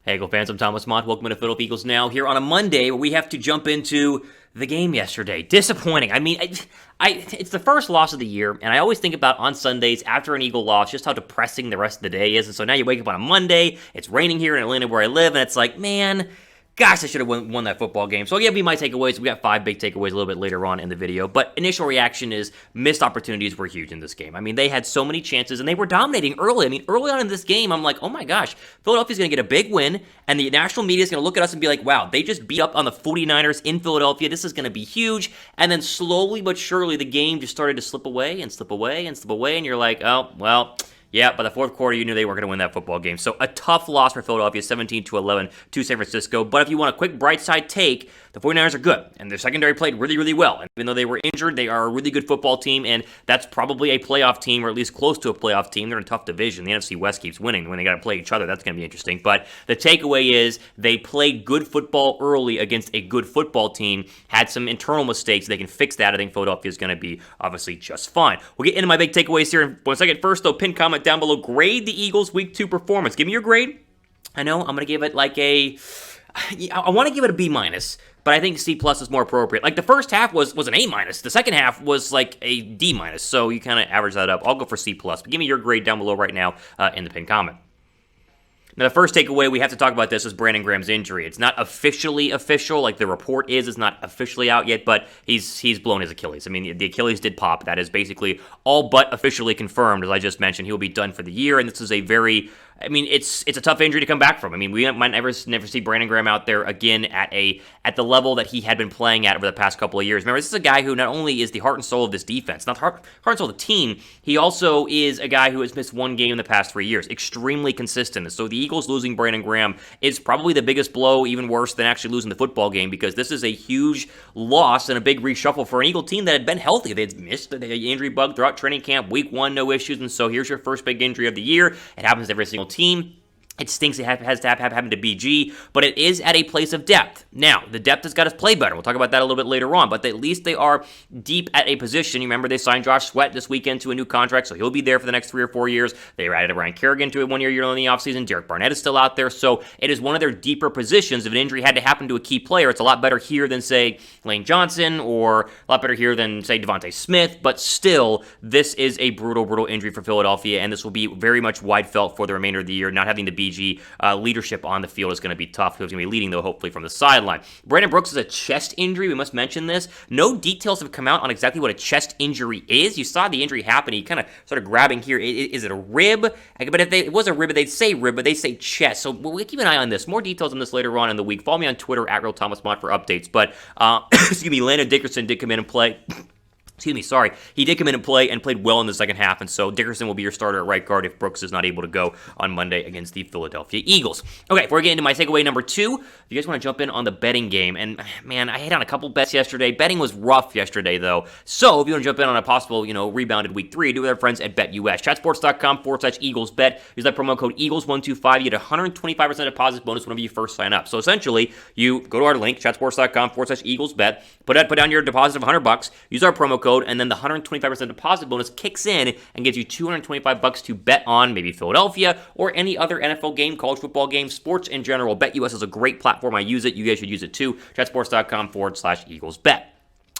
Hey, Eagle fans, I'm Thomas Mott. Welcome to Philadelphia Eagles Now here on a Monday where we have to jump into the game yesterday. Disappointing. I mean, it's the first loss of the year, and I always think about on Sundays after an Eagle loss just how depressing the rest of the day is. And so now you wake up on a Monday, it's raining here in Atlanta where I live, and it's like, man, gosh, I should have won that football game. So I'll give you my takeaways. We got 5 big takeaways a little bit later on in the video. But initial reaction is missed opportunities were huge in this game. I mean, they had so many chances, and they were dominating early. I mean, early on in this game, I'm like, oh my gosh, Philadelphia's going to get a big win, and the national media is going to look at us and be like, wow, they just beat up on the 49ers in Philadelphia. This is going to be huge. And then slowly but surely, the game just started to slip away and slip away and slip away, and you're like, oh, well, yeah, by the fourth quarter, you knew they were going to win that football game. So a tough loss for Philadelphia, 17-11 to San Francisco. But if you want a quick bright side take, the 49ers are good, and their secondary played really, really well. And even though they were injured, they are a really good football team, and that's probably a playoff team, or at least close to a playoff team. They're in a tough division. The NFC West keeps winning. When they got to play each other, that's going to be interesting. But the takeaway is they played good football early against a good football team, had some internal mistakes. They can fix that. I think Philadelphia is going to be obviously just fine. We'll get into my big takeaways here in 1 second. First, though, pin comment down below. Grade the Eagles' Week 2 performance. Give me your grade. I know I'm going to give it like I want to give it a B-, but I think C+ is more appropriate. Like the first half was an A-. The second half was like a D-, so you kind of average that up. I'll go for C+, but give me your grade down below right now in the pin comment. Now, the first takeaway we have to talk about this is Brandon Graham's injury. It's not officially official, like the report is. It's not officially out yet, but he's blown his Achilles. I mean, the Achilles did pop. That is basically all but officially confirmed. As I just mentioned, he'll be done for the year, and this is a very... I mean, it's a tough injury to come back from. I mean, we might never see Brandon Graham out there again at the level that he had been playing at over the past couple of years. Remember, this is a guy who not only is the heart and soul of this defense, not the heart and soul of the team, he also is a guy who has missed one game in the past 3 years. Extremely consistent. So the Eagles losing Brandon Graham is probably the biggest blow, even worse than actually losing the football game, because this is a huge loss and a big reshuffle for an Eagle team that had been healthy. They'd missed the injury bug throughout training camp, week 1, no issues, and so here's your first big injury of the year. It happens to every single team. It stinks it has to have happened to BG, but it is at a place of depth. Now, the depth has got to play better. We'll talk about that a little bit later on, but at least they are deep at a position. You remember they signed Josh Sweat this weekend to a new contract, so he'll be there for the next 3 or 4 years. They added Ryan Kerrigan to a 1-year deal in the offseason. Derek Barnett is still out there, so it is one of their deeper positions. If an injury had to happen to a key player, it's a lot better here than, say, Lane Johnson, or a lot better here than, say, Devontae Smith, but still, this is a brutal, brutal injury for Philadelphia, and this will be very much wide felt for the remainder of the year. Not having the BG leadership on the field is going to be tough. He's going to be leading, though, hopefully from the sideline. Brandon Brooks is a chest injury. We must mention this. No details have come out on exactly what a chest injury is. You saw the injury happen. He kind of started grabbing here. Is it a rib? But if it was a rib, they'd say rib, but they say chest. So we'll keep an eye on this. More details on this later on in the week. Follow me on Twitter at @RealThomasMott for updates. But, excuse me, Landon Dickerson did come in and play. He did come in and played well in the second half, and so Dickerson will be your starter at right guard if Brooks is not able to go on Monday against the Philadelphia Eagles. Okay, before we get into my takeaway number 2, if you guys want to jump in on the betting game, and man, I hit on a couple bets yesterday. Betting was rough yesterday, though, so if you want to jump in on a possible, rebounded week 3, do it with our friends at BetUS. Chatsports.com/EaglesBet. Use that promo code EAGLES125. You get a 125% deposit bonus whenever you first sign up. So essentially, you go to our link, chatsports.com/EaglesBet, put down your deposit of $100, use our promo code, and then the 125% deposit bonus kicks in and gives you $225 to bet on maybe Philadelphia or any other NFL game, college football game, sports in general. BetUS is a great platform. I use it. You guys should use it too. Chatsports.com/EaglesBet.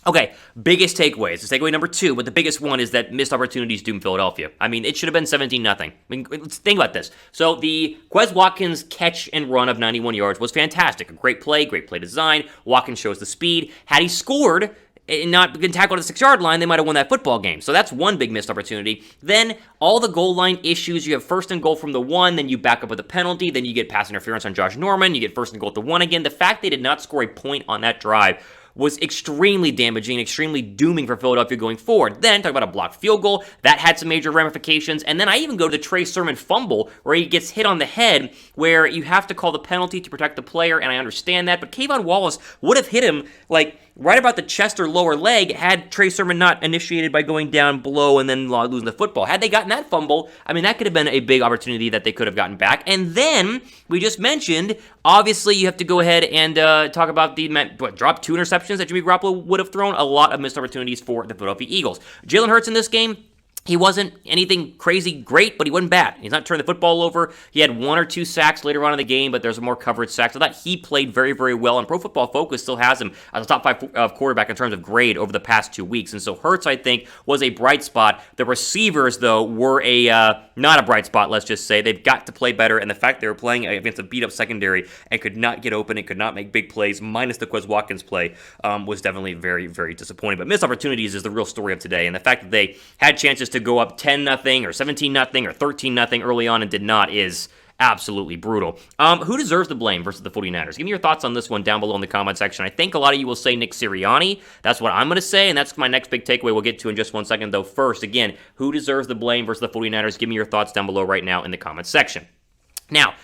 Okay, biggest takeaways. It's takeaway number 2, but the biggest one is that missed opportunities doom Philadelphia. I mean, it should have been 17-0. I mean, let's think about this. So the Quez Watkins catch and run of 91 yards was fantastic. A great play design. Watkins shows the speed. Had he scored and not been tackled at the 6-yard line, they might have won that football game. So that's one big missed opportunity. Then all the goal line issues, you have first and goal from the 1, then you back up with a penalty, then you get pass interference on Josh Norman, you get first and goal at the 1 again. The fact they did not score a point on that drive was extremely damaging, extremely dooming for Philadelphia going forward. Then, talk about a blocked field goal. That had some major ramifications. And then I even go to the Trey Sermon fumble where he gets hit on the head, where you have to call the penalty to protect the player, and I understand that. But Kayvon Wallace would have hit him, like, right about the chest or lower leg had Trey Sermon not initiated by going down below and then losing the football. Had they gotten that fumble, I mean, that could have been a big opportunity that they could have gotten back. And then, we just mentioned, obviously, you have to go ahead and talk about the drop 2 interceptions that Jimmy Garoppolo would have thrown. A lot of missed opportunities for the Philadelphia Eagles. Jalen Hurts in this game, He wasn't anything crazy great, but he wasn't bad. He's not turning the football over. He had 1 or 2 sacks later on in the game, but there's more coverage sacks. I thought he played very, very well, and Pro Football Focus still has him as a top 5 quarterback in terms of grade over the past 2 weeks. And so Hurts, I think, was a bright spot. The receivers, though, were not a bright spot, let's just say. They've got to play better, and the fact they were playing against a beat-up secondary and could not get open and could not make big plays, minus the Quez Watkins play, was definitely very, very disappointing. But missed opportunities is the real story of today, and the fact that they had chances to go up 10-0 or 17-0 or 13-0 early on and did not is absolutely brutal. Who deserves the blame versus the 49ers? Give me your thoughts on this one down below in the comment section. I think a lot of you will say Nick Sirianni. That's what I'm going to say, and that's my next big takeaway we'll get to in just 1 second, though. First, again, who deserves the blame versus the 49ers? Give me your thoughts down below right now in the comment section. Now,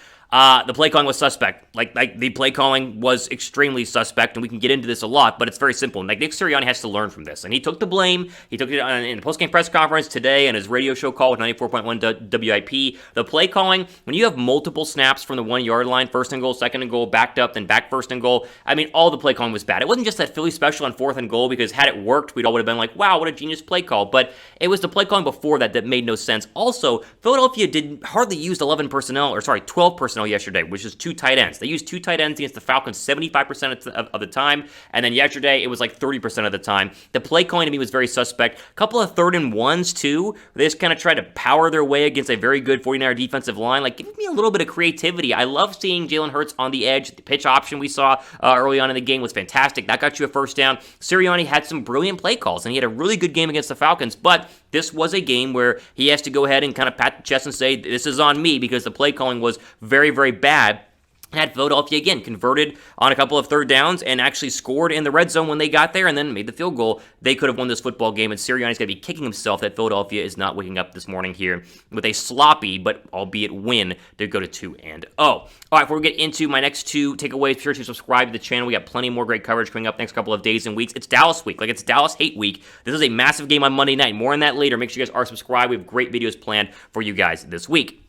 the play calling was suspect. Like the play calling was extremely suspect, and we can get into this a lot, but it's very simple. Like, Nick Sirianni has to learn from this, and he took the blame. He took it in the postgame press conference today and his radio show call with 94.1 WIP. The play calling, when you have multiple snaps from the 1-yard line, 1st and goal, 2nd and goal, backed up, then back 1st and goal, I mean, all the play calling was bad. It wasn't just that Philly special on 4th and goal, because had it worked, we'd all would have been like, wow, what a genius play call, but it was the play calling before that made no sense. Also, Philadelphia hardly used 12 personnel yesterday, which is 2 tight ends. They used 2 tight ends against the Falcons 75% of the time, and then yesterday it was like 30% of the time. The play calling to me was very suspect. A couple of 3rd and 1s too. They just kind of tried to power their way against a very good 49er defensive line. Like, give me a little bit of creativity. I love seeing Jalen Hurts on the edge. The pitch option we saw early on in the game was fantastic. That got you a 1st down. Sirianni had some brilliant play calls, and he had a really good game against the Falcons, but this was a game where he has to go ahead and kind of pat the chest and say, this is on me, because the play calling was very, very bad. Had Philadelphia, again, converted on a couple of 3rd downs and actually scored in the red zone when they got there and then made the field goal, they could have won this football game, and Sirianni's going to be kicking himself that Philadelphia is not waking up this morning here with a sloppy, but albeit win, to go to 2-0. All right, before we get into my next 2 takeaways, be sure to subscribe to the channel. We got plenty more great coverage coming up next couple of days and weeks. It's Dallas week. It's Dallas hate week. This is a massive game on Monday night. More on that later. Make sure you guys are subscribed. We have great videos planned for you guys this week.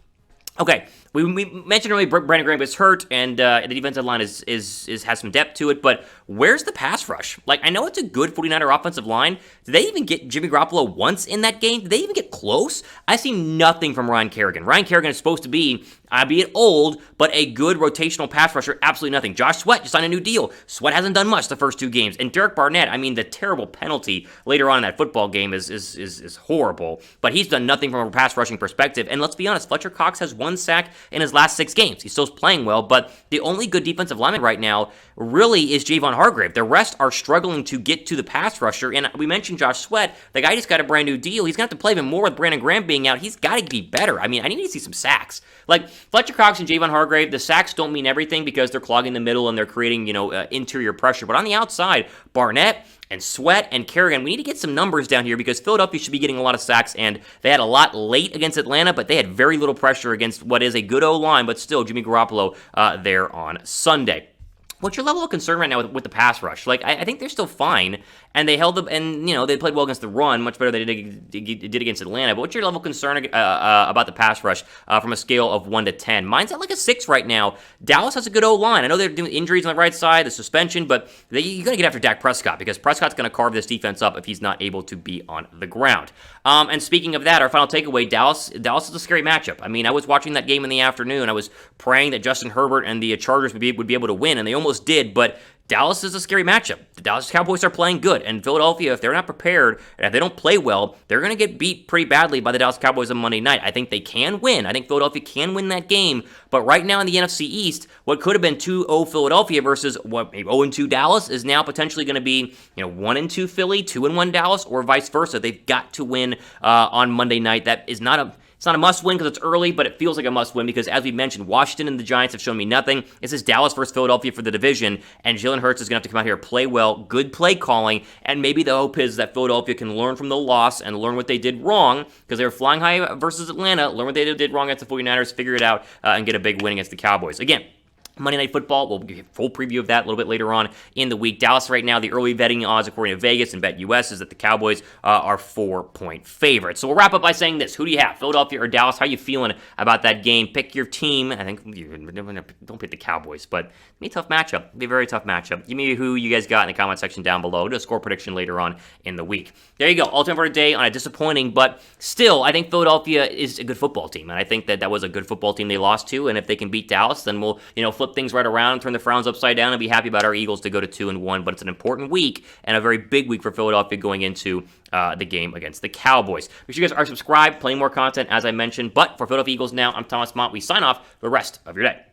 Okay, we mentioned earlier Brandon Graham is hurt, and the defensive line has some depth to it, but where's the pass rush? Like, I know it's a good 49er offensive line. Did they even get Jimmy Garoppolo once in that game? Did they even get close? I see nothing from Ryan Kerrigan. Ryan Kerrigan is supposed to be, albeit old, but a good rotational pass rusher. Absolutely nothing. Josh Sweat just signed a new deal. Sweat hasn't done much the first 2 games. And Derek Barnett, I mean, the terrible penalty later on in that football game is horrible, but he's done nothing from a pass rushing perspective. And let's be honest, Fletcher Cox has 1 sack in his last 6 games. He's still playing well, but the only good defensive lineman right now really is Javon Hargrave. The rest are struggling to get to the pass rusher, and we mentioned Josh Sweat. The guy just got a brand new deal. He's going to have to play even more with Brandon Graham being out. He's got to be better. I mean, I need to see some sacks. Like, Fletcher Cox and Javon Hargrave, the sacks don't mean everything because they're clogging the middle and they're creating, interior pressure. But on the outside, Barnett and Sweat and Kerrigan, we need to get some numbers down here because Philadelphia should be getting a lot of sacks, and they had a lot late against Atlanta, but they had very little pressure against what is a good O-line, but still Jimmy Garoppolo there on Sunday. What's your level of concern right now with the pass rush? Like, I think they're still fine, and they held them, and they played well against the run, much better than they did against Atlanta. But what's your level of concern about the pass rush from a scale of 1 to 10? Mine's at like a 6 right now. Dallas has a good O-line. I know they're doing injuries on the right side, the suspension, but you got to get after Dak Prescott because Prescott's going to carve this defense up if he's not able to be on the ground. And speaking of that, our final takeaway: Dallas is a scary matchup. I mean, I was watching that game in the afternoon. I was praying that Justin Herbert and the Chargers would be able to win, and they almost did, but Dallas is a scary matchup. The Dallas Cowboys are playing good, and Philadelphia, if they're not prepared, and if they don't play well, they're going to get beat pretty badly by the Dallas Cowboys on Monday night. I think they can win. I think Philadelphia can win that game, but right now in the NFC East, what could have been 2-0 Philadelphia versus what maybe 0-2 Dallas is now potentially going to be 1-2 Philly, 2-1 Dallas, or vice versa. They've got to win on Monday night. That is not a It's not a must-win because it's early, but it feels like a must-win because, as we mentioned, Washington and the Giants have shown me nothing. This is Dallas versus Philadelphia for the division, and Jalen Hurts is going to have to come out here, play well, good play calling, and maybe the hope is that Philadelphia can learn from the loss and learn what they did wrong because they were flying high versus Atlanta, learn what they did wrong against the 49ers, figure it out, and get a big win against the Cowboys. Again, Monday Night Football, we'll give you a full preview of that a little bit later on in the week. Dallas right now, the early betting odds according to Vegas and BetUS is that the Cowboys are 4-point favorites. So we'll wrap up by saying this. Who do you have, Philadelphia or Dallas? How are you feeling about that game? Pick your team. I think don't pick the Cowboys, but it'll be a tough matchup. It'll be a very tough matchup. Give me who you guys got in the comment section down below. Do a score prediction later on in the week. There you go. All time for today on a disappointing, but still, I think Philadelphia is a good football team, and I think that was a good football team they lost to, and if they can beat Dallas, then we'll, flip things right around, turn the frowns upside down, and be happy about our Eagles to go to 2-1. But it's an important week and a very big week for Philadelphia going into the game against the Cowboys. Make sure you guys are subscribed, playing more content as I mentioned. But for Philadelphia Eagles Now, I'm Thomas Mott. We sign off the rest of your day.